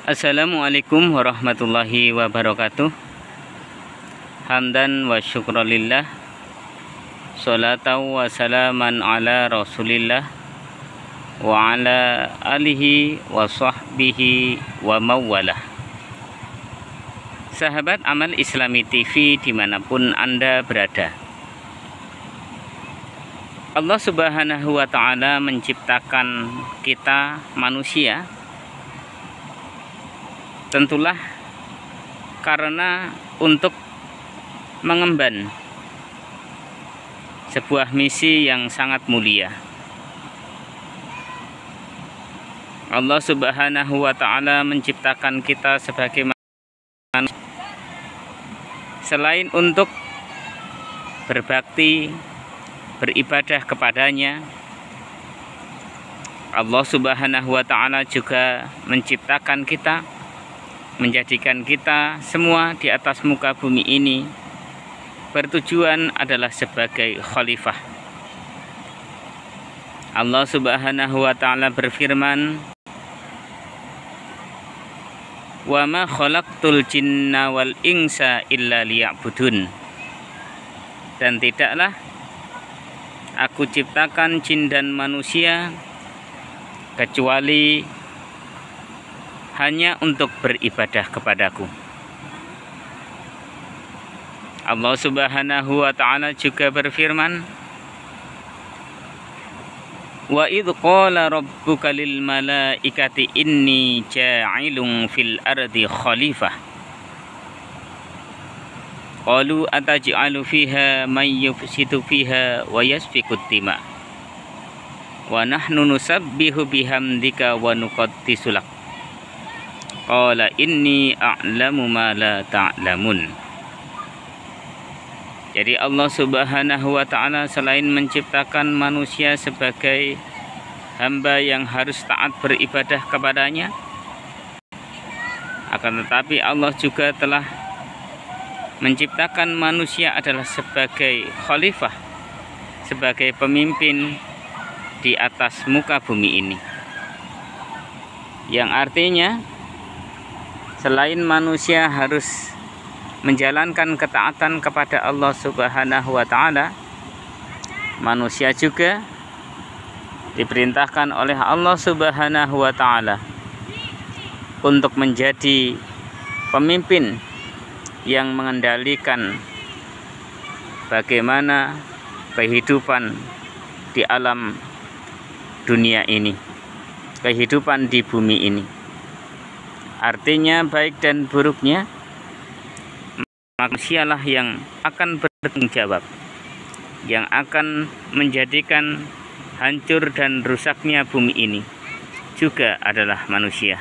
Assalamualaikum warahmatullahi wabarakatuh. Hamdan wa syukralillah, salatan wa salaman ala rasulillah wa ala alihi wa sahbihi wa mawalah. Sahabat Amal Islami TV dimanapun Anda berada, Allah Subhanahu wa ta'ala menciptakan kita manusia tentulah karena untuk mengemban sebuah misi yang sangat mulia. Allah Subhanahu wa ta'ala menciptakan kita sebagai manusia selain untuk berbakti, beribadah kepadanya. Allah Subhanahu wa ta'ala juga menciptakan kita, menjadikan kita semua di atas muka bumi ini bertujuan adalah sebagai khalifah. Allah Subhanahu wa ta'ala berfirman, "Wa ma khalaqtul jinna wal insa illa liya'budun." Dan tidaklah aku ciptakan jin dan manusia kecuali hanya untuk beribadah kepadaku. Allah Subhanahu wa ta'ala juga berfirman, "Wa idh qala rabbuka lil malaikati inni ja'ilun fil ardi khalifah. Qalu ataj'alu fiha man yufsidu fiha wa yasfiku dima. Wa nahnu nusabbihu bihamdika wa nuqaddisu lak. Qala inni a'lamu ma la ta'lamun." Jadi Allah Subhanahu wa ta'ala selain menciptakan manusia sebagai hamba yang harus taat beribadah kepadanya, akan tetapi Allah juga telah menciptakan manusia adalah sebagai khalifah, sebagai pemimpin di atas muka bumi ini, yang artinya selain manusia harus menjalankan ketaatan kepada Allah Subhanahu wa ta'ala, manusia juga diperintahkan oleh Allah Subhanahu wa ta'ala untuk menjadi pemimpin yang mengendalikan bagaimana kehidupan di alam dunia ini, kehidupan di bumi ini. Artinya baik dan buruknya manusialah yang akan bertanggung jawab, yang akan menjadikan hancur dan rusaknya bumi ini juga adalah manusia.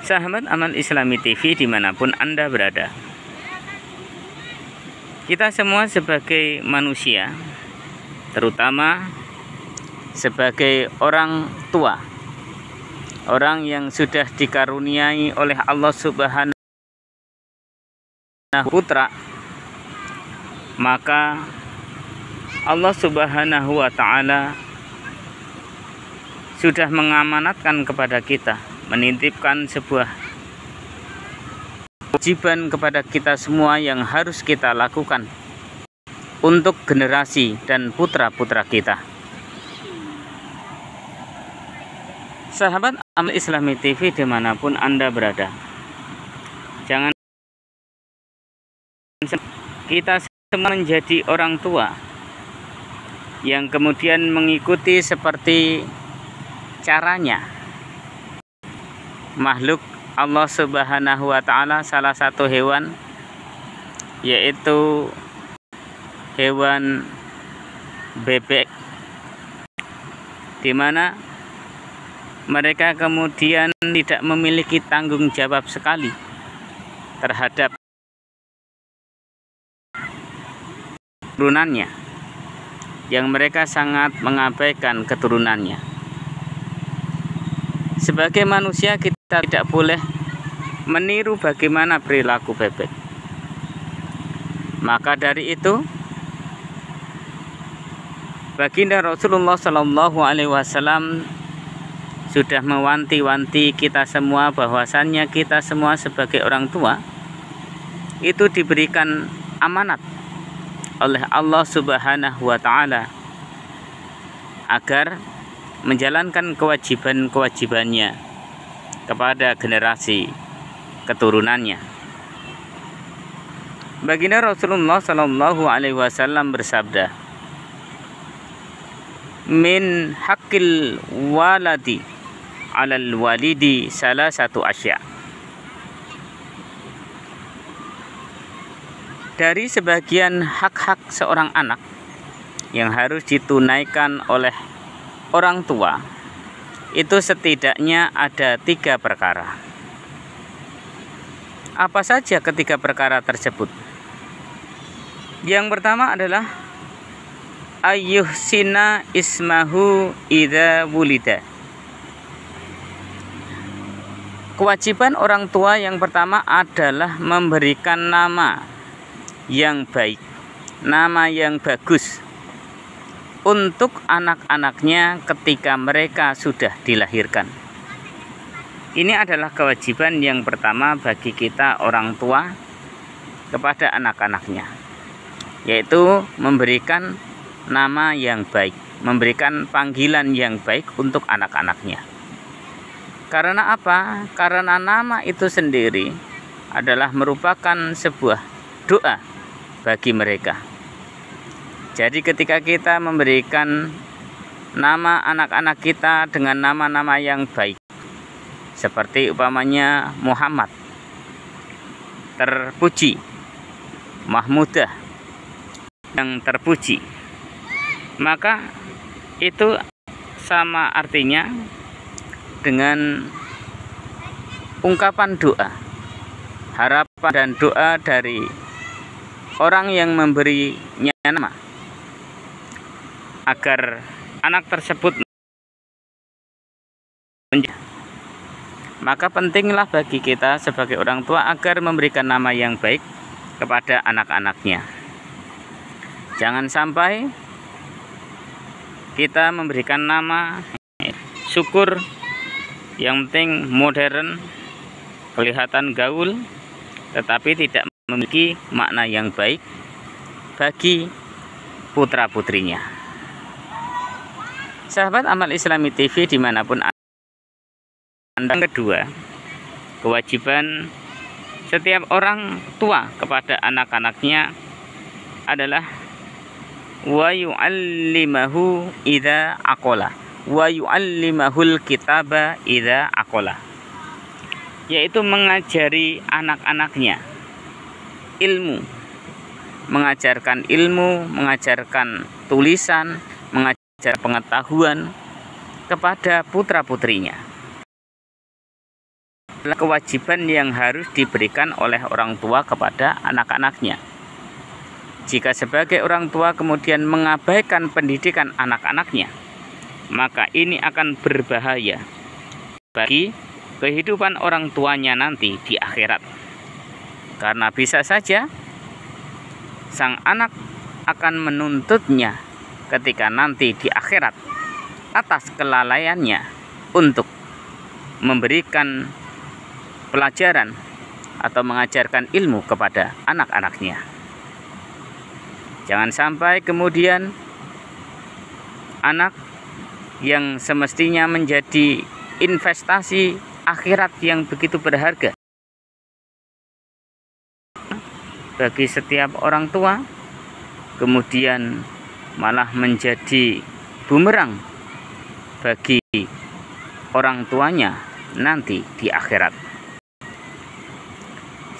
Sahabat Amal Islami TV dimanapun Anda berada, kita semua sebagai manusia, terutama sebagai orang tua, orang yang sudah dikaruniai oleh Allah Subhanahu putra, maka Allah Subhanahu wa ta'ala sudah mengamanatkan kepada kita, menitipkan sebuah kewajiban kepada kita semua yang harus kita lakukan untuk generasi dan putra-putra kita. Sahabat Amal Islami TV dimanapun Anda berada, jangan kita semua menjadi orang tua yang kemudian mengikuti seperti caranya makhluk Allah Subhanahu wa ta'ala, salah satu hewan, yaitu hewan bebek, di mana mereka kemudian tidak memiliki tanggung jawab sekali terhadap keturunannya, yang mereka sangat mengabaikan keturunannya. Sebagai manusia kita tidak boleh meniru bagaimana perilaku bebek. Maka dari itu baginda Rasulullah Shallallahu Alaihi Wasallam sudah mewanti-wanti kita semua bahwasannya kita semua sebagai orang tua itu diberikan amanat oleh Allah Subhanahu wa Ta'ala agar menjalankan kewajiban-kewajibannya kepada generasi keturunannya. Baginda Rasulullah Shallallahu Alaihi Wasallam bersabda, min haqqil waladi alal walidi salah satu asya. Dari sebagian hak-hak seorang anak yang harus ditunaikan oleh orang tua, itu setidaknya ada 3 perkara. Apa saja ketiga perkara tersebut? Yang pertama adalah ayyuhsina ismahu idza wulida. Kewajiban orang tua yang pertama adalah memberikan nama yang baik, nama yang bagus untuk anak-anaknya ketika mereka sudah dilahirkan. Ini adalah kewajiban yang pertama bagi kita orang tua kepada anak-anaknya, yaitu memberikan nama yang baik, memberikan panggilan yang baik untuk anak-anaknya. Karena apa? Karena nama itu sendiri adalah merupakan sebuah doa bagi mereka. Jadi ketika kita memberikan nama anak-anak kita dengan nama-nama yang baik, seperti umpamanya Muhammad, terpuji, Mahmudah, yang terpuji, maka itu sama artinya dengan ungkapan doa, harapan dan doa dari orang yang memberinya nama agar anak tersebut, maka pentinglah bagi kita sebagai orang tua agar memberikan nama yang baik kepada anak-anaknya. Jangan sampai kita memberikan nama syukur yang penting modern, kelihatan gaul, tetapi tidak memiliki makna yang baik bagi putra-putrinya. Sahabat Amal Islami TV dimanapun Anda, kedua, kewajiban setiap orang tua kepada anak-anaknya adalah wa yu'allimahu idza aqala wa yu'allimahul kitaba idza aqala, yaitu mengajari anak-anaknya ilmu, mengajarkan ilmu, mengajarkan tulisan, mengajar pengetahuan kepada putra-putrinya. Adalah kewajiban yang harus diberikan oleh orang tua kepada anak-anaknya. Jika sebagai orang tua kemudian mengabaikan pendidikan anak-anaknya, maka ini akan berbahaya bagi kehidupan orang tuanya nanti di akhirat. Karena bisa saja sang anak akan menuntutnya ketika nanti di akhirat atas kelalaiannya untuk memberikan pelajaran atau mengajarkan ilmu kepada anak-anaknya. Jangan sampai kemudian anak yang semestinya menjadi investasi akhirat yang begitu berharga bagi setiap orang tua, kemudian malah menjadi bumerang bagi orang tuanya nanti di akhirat.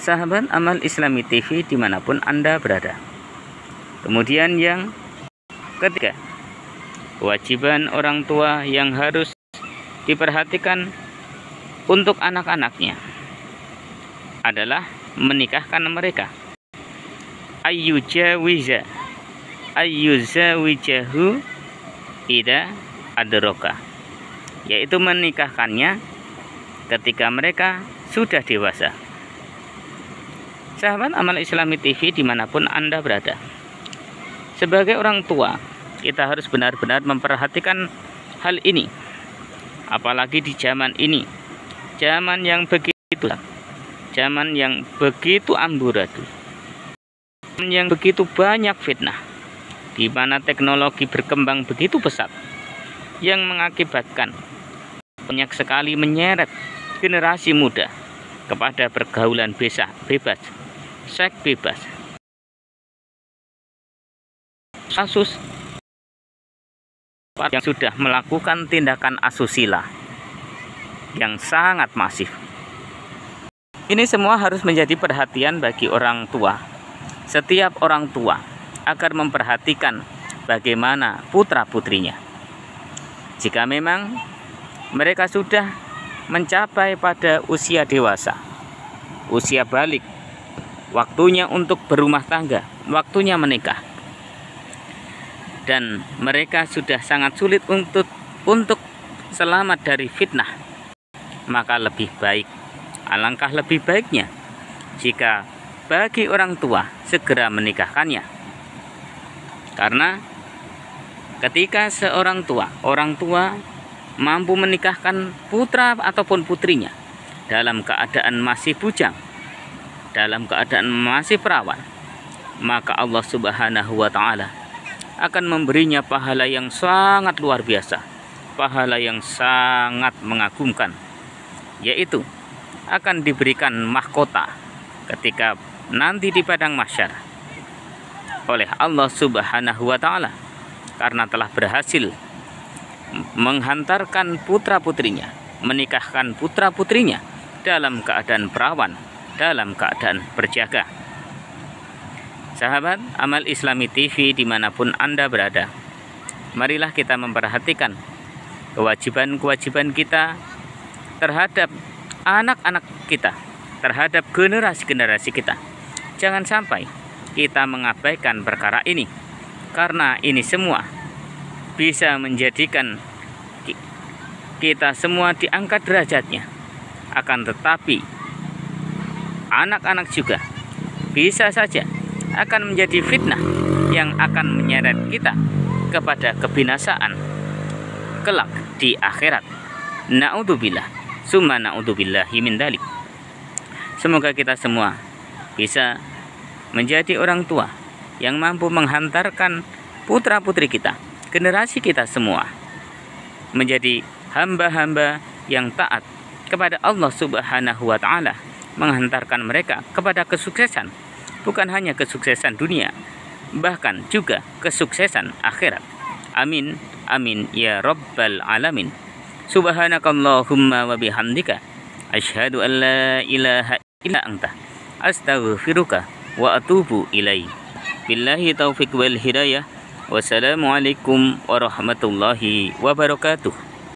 Sahabat Amal Islami TV dimanapun Anda berada. Kemudian yang ketiga, kewajiban orang tua yang harus diperhatikan untuk anak-anaknya adalah menikahkan mereka. Ayyuzawijahu idza adraka, yaitu menikahkannya ketika mereka sudah dewasa. Sahabat Amal Islami TV dimanapun Anda berada, sebagai orang tua kita harus benar-benar memperhatikan hal ini apalagi di zaman ini, zaman yang begitu amburadul, yang begitu banyak fitnah, di mana teknologi berkembang begitu pesat, yang mengakibatkan banyak sekali menyeret generasi muda kepada pergaulan bebas, seks bebas, kasus yang sudah melakukan tindakan asusila yang sangat masif. Ini semua harus menjadi perhatian bagi orang tua. Setiap orang tua agar memperhatikan bagaimana putra-putrinya. Jika memang mereka sudah mencapai pada usia dewasa, usia balik, waktunya untuk berumah tangga, waktunya menikah, dan mereka sudah sangat sulit untuk selamat dari fitnah, maka lebih baik, alangkah lebih baiknya jika bagi orang tua segera menikahkannya. Karena ketika seorang orang tua mampu menikahkan putra ataupun putrinya dalam keadaan masih bujang, dalam keadaan masih perawan, maka Allah Subhanahu wa Ta'ala akan memberinya pahala yang sangat luar biasa, pahala yang sangat mengagumkan, yaitu akan diberikan mahkota ketika nanti di padang mahsyar oleh Allah Subhanahu wa Ta'ala, karena telah berhasil menghantarkan putra-putrinya, menikahkan putra-putrinya dalam keadaan perawan, dalam keadaan berjaga. Sahabat Amal Islami TV dimanapun Anda berada, marilah kita memperhatikan kewajiban-kewajiban kita terhadap anak-anak kita, terhadap generasi-generasi kita. Jangan sampai kita mengabaikan perkara ini, karena ini semua bisa menjadikan kita semua diangkat derajatnya. Akan tetapi anak-anak juga bisa saja akan menjadi fitnah yang akan menyeret kita kepada kebinasaan kelak di akhirat. Na'udzubillah, summa na'udzubillahi min dzalik. Semoga kita semua bisa menjadi orang tua yang mampu menghantarkan putra-putri kita, generasi kita semua, menjadi hamba-hamba yang taat kepada Allah Subhanahu wa Ta'ala, menghantarkan mereka kepada kesuksesan, bukan hanya kesuksesan dunia, bahkan juga kesuksesan akhirat. Amin, amin ya rabbal alamin. Subhanakallahumma wa bihamdika, asyhadu an la ilaha illa anta, astaghfiruka wa atubu ilaik. Billahi taufiq wal hidayah. Wassalamualaikum warahmatullahi wabarakatuh.